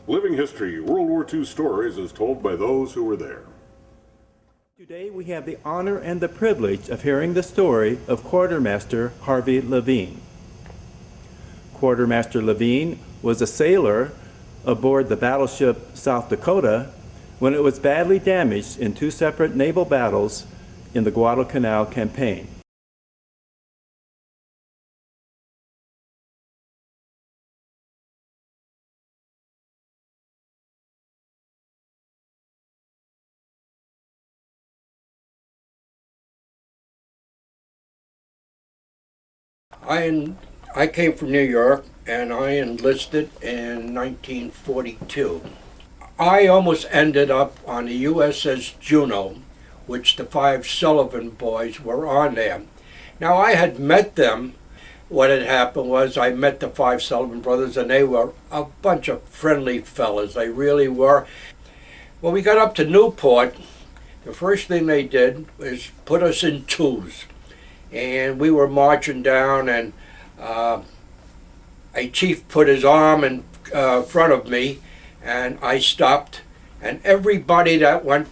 Living history, World War II stories as told by those who were there. Today we have the honor and the privilege of hearing the story of Quartermaster Harvey Levine. Quartermaster Levine was a sailor aboard the battleship South Dakota when it was badly damaged in two separate naval battles in the Guadalcanal campaign. I came from New York, and I enlisted in 1942. I almost ended up on the USS Juno, which the 5 Sullivan boys were on there. Now, I had met them. What had happened was I met the 5 Sullivan brothers, and they were a bunch of friendly fellas. They really were. When we got up to Newport, the first thing they did was put us in twos. And we were marching down, and a chief put his arm in front of me, and I stopped. And everybody that went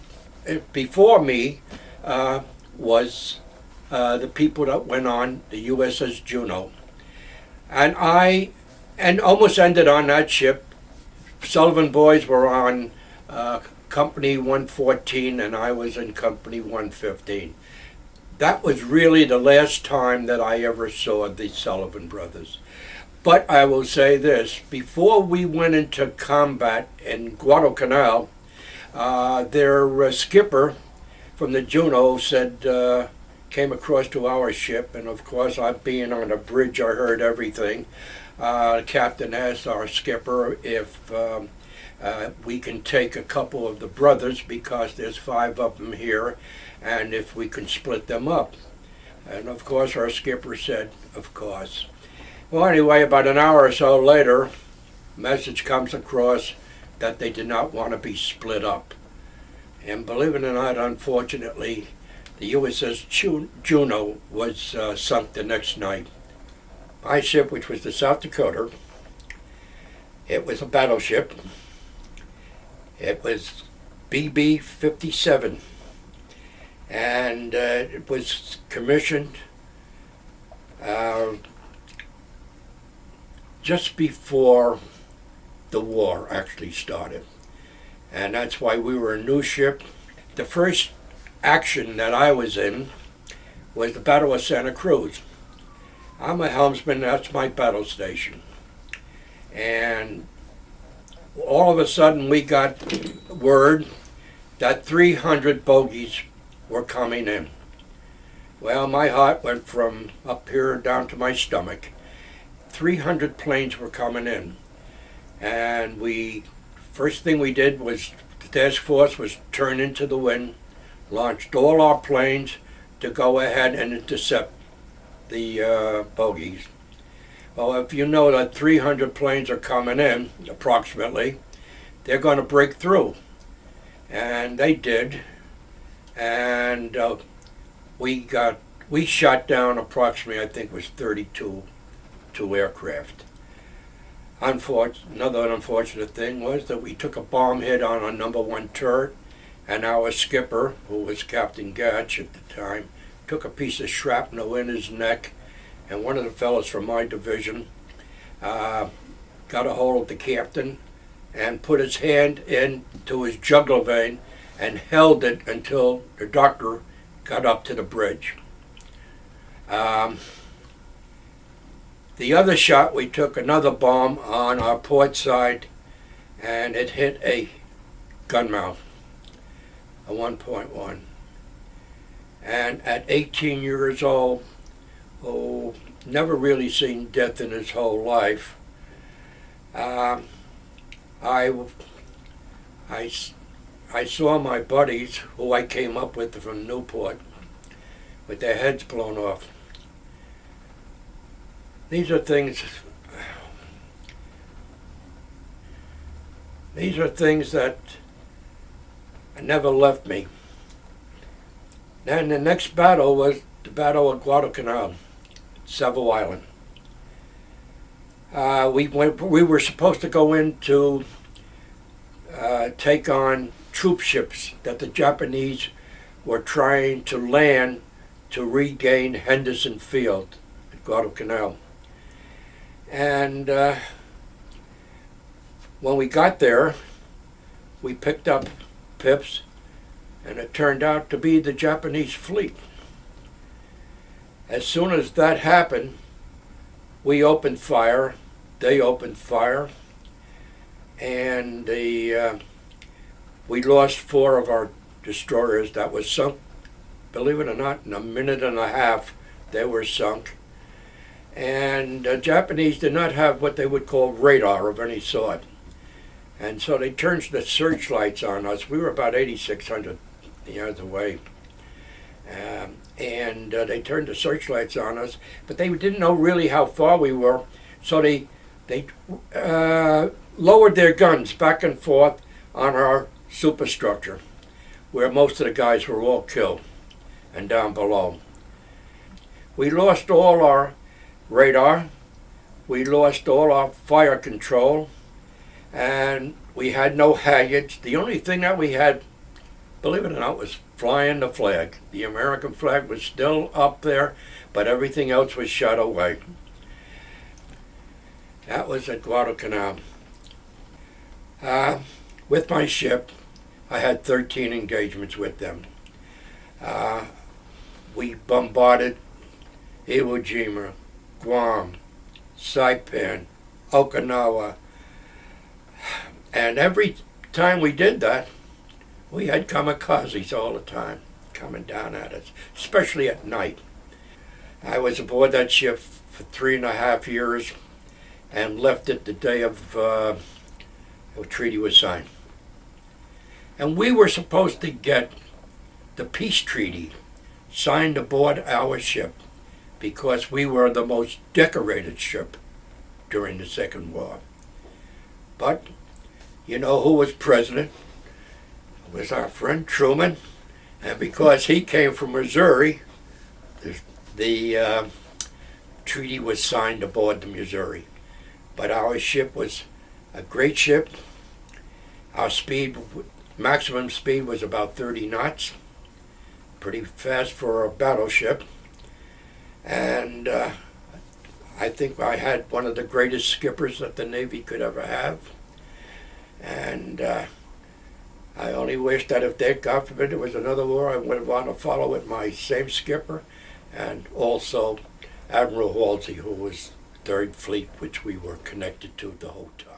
before me was the people that went on the USS Juno. And I almost ended on that ship. Sullivan boys were on Company 114, and I was in Company 115. That was really the last time that I ever saw the Sullivan brothers. But I will say this, before we went into combat in Guadalcanal, their skipper from the Juno said, came across to our ship, and of course, I being on a bridge, I heard everything. The captain asked our skipper if we can take a couple of the brothers, because there's 5 of them here, and if we can split them up. And of course our skipper said, of course. Well, anyway, about an hour or so later, a message comes across that they did not want to be split up. And believe it or not, unfortunately, the USS Juno was sunk the next night. My ship, which was the South Dakota, it was a battleship. It was BB-57. And it was commissioned just before the war actually started. And that's why we were a new ship. The first action that I was in was the Battle of Santa Cruz. I'm a helmsman, that's my battle station. And all of a sudden we got word that 300 bogies were coming in. Well, my heart went from up here down to my stomach. 300 planes were coming in. And first thing we did was, the task force was turn into the wind, launched all our planes to go ahead and intercept the bogies. Well, if you know that 300 planes are coming in, approximately, they're going to break through. And they did. And we shot down approximately, I think it was 32 aircraft. Another unfortunate thing was that we took a bomb hit on our number 1 turret, and our skipper, who was Captain Gatch at the time, took a piece of shrapnel in his neck, and one of the fellows from my division got a hold of the captain and put his hand into his jugular vein and held it until the doctor got up to the bridge. The other shot, we took another bomb on our port side, and it hit a gun mouth, a 1.1. And at 18 years old, never really seen death in his whole life, I saw my buddies, who I came up with from Newport, with their heads blown off. These are things that never left me. Then the next battle was the Battle of Guadalcanal, Savo Island. We were supposed to go into take on troop ships that the Japanese were trying to land to regain Henderson Field at Guadalcanal. And when we got there, we picked up pips, and it turned out to be the Japanese fleet. As soon as that happened, we opened fire, they opened fire, and we lost 4 of our destroyers that was sunk. Believe it or not, in a minute and a half, they were sunk. And the Japanese did not have what they would call radar of any sort. And so they turned the searchlights on us. We were about 8,600 yards away. And they turned the searchlights on us, but they didn't know really how far we were. So they lowered their guns back and forth on our superstructure, where most of the guys were all killed, and down below. We lost all our radar, we lost all our fire control, and we had no halyards. The only thing that we had, believe it or not, was flying the flag. The American flag was still up there, but everything else was shot away. That was at Guadalcanal. With my ship, I had 13 engagements with them. We bombarded Iwo Jima, Guam, Saipan, Okinawa, and every time we did that, we had kamikazes all the time coming down at us, especially at night. I was aboard that ship for 3.5 years and left it the day of the treaty was signed. And we were supposed to get the peace treaty signed aboard our ship because we were the most decorated ship during the Second War. But you know who was president? It was our friend Truman, and because he came from Missouri, the treaty was signed aboard the Missouri. But our ship was a great ship. Our speed, maximum speed, was about 30 knots, pretty fast for a battleship. And I think I had one of the greatest skippers that the Navy could ever have. And I only wish that if there, God forbid, there was another war, I would want to follow with my same skipper, and also Admiral Halsey, who was Third Fleet, which we were connected to the whole time.